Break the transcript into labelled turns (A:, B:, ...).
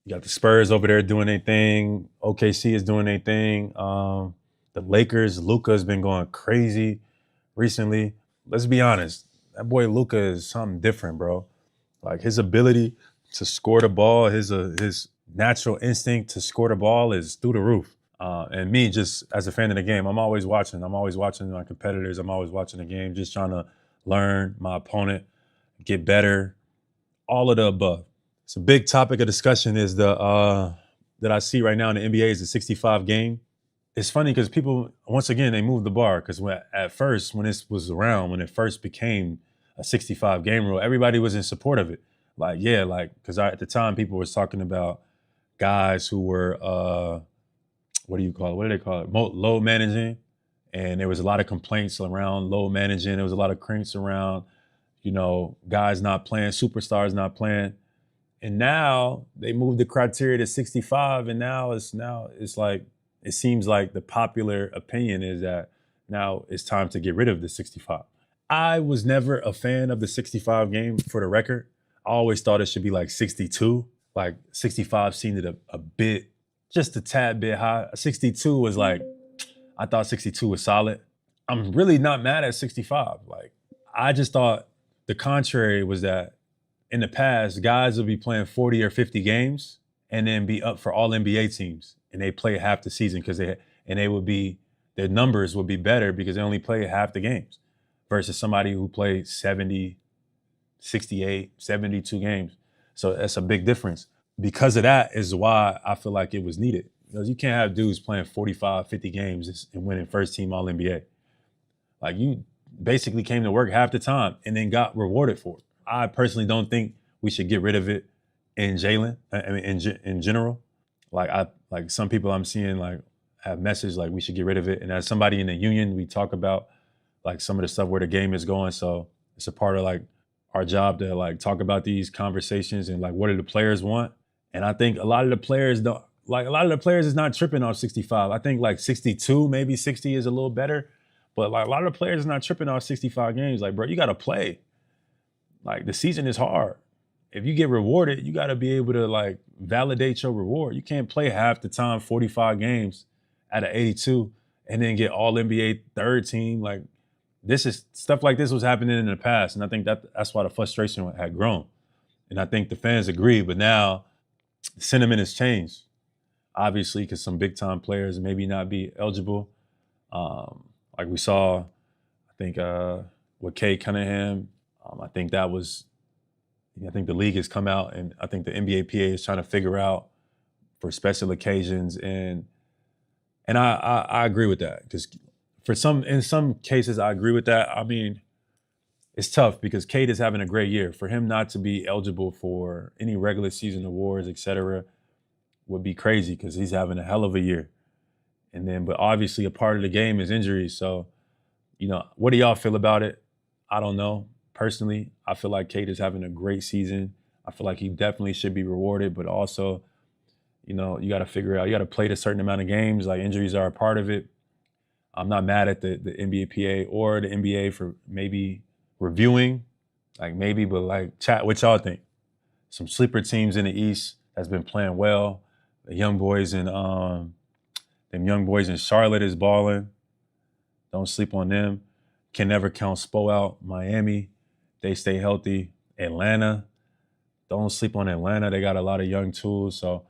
A: You got the Spurs over there doing their thing. OKC is doing their thing. The Lakers, Luka's been going crazy recently. Let's be honest, that boy Luka is something different, bro. Like his ability to score the ball, his natural instinct to score the ball is through the roof. And me, just as a fan of the game, I'm always watching. I'm always watching my competitors. I'm always watching the game, just trying to learn my opponent, get better, all of the above. It's a big topic of discussion is the that I see right now in the NBA is the 65 game. It's funny because people, once again, they moved the bar because at first, when this was around, when it first became a 65 game rule, everybody was in support of it. Like, yeah, like, because at the time, people was talking about guys who were, what do you call it? What do they call it? Load managing. And there was a lot of complaints around load managing. There was a lot of cranks around, guys not playing, superstars not playing. And now they moved the criteria to 65, and now it's like it seems like the popular opinion is that now it's time to get rid of the 65. I was never a fan of the 65 game for the record. I always thought it should be like 62. Like 65 seemed a bit, just a tad bit high. 62 was like, I thought 62 was solid. I'm really not mad at 65. Like, I just thought the contrary was that in the past, guys would be playing 40 or 50 games and then be up for all NBA teams. And they play half the season because their numbers would be better because they only play half the games versus somebody who played 70, 68, 72 games. So that's a big difference. Because of that is why I feel like it was needed. Because you can't have dudes playing 45, 50 games and winning first team all NBA. Like, you basically came to work half the time and then got rewarded for it. I personally don't think we should get rid of it in Jaylen. I mean, in general, like some people I'm seeing like have messaged like we should get rid of it. And as somebody in the union, we talk about like some of the stuff where the game is going. So it's a part of like our job to like talk about these conversations and like what do the players want. And I think a lot of the players is not tripping off 65. I think like 62, maybe 60 is a little better. But like a lot of the players are not tripping off 65 games. Like, bro, you got to play. Like, the season is hard. If you get rewarded, you got to be able to like validate your reward. You can't play half the time, 45 games out of 82 and then get all NBA third team. Like, this is stuff like this was happening in the past. And I think that's why the frustration had grown. And I think the fans agree, but now the sentiment has changed, obviously, because some big time players maybe not be eligible. Like we saw, I think with Cade Cunningham, I think the league has come out and I think the NBA PA is trying to figure out for special occasions. And I agree with that because in some cases, I agree with that. I mean, it's tough because Cade is having a great year. For him not to be eligible for any regular season awards, et cetera, would be crazy because he's having a hell of a year. But obviously a part of the game is injuries. So, what do y'all feel about it? I don't know. Personally, I feel like Cade is having a great season. I feel like he definitely should be rewarded, but also, you got to figure out, you got to play a certain amount of games. Like, injuries are a part of it. I'm not mad at the NBA PA or the NBA for maybe reviewing, but like, chat what y'all think. Some sleeper teams in the East has been playing well. The young boys in Charlotte is balling. Don't sleep on them. Can never count Spo out. Miami, they stay healthy. Atlanta, don't sleep on Atlanta. They got a lot of young tools. So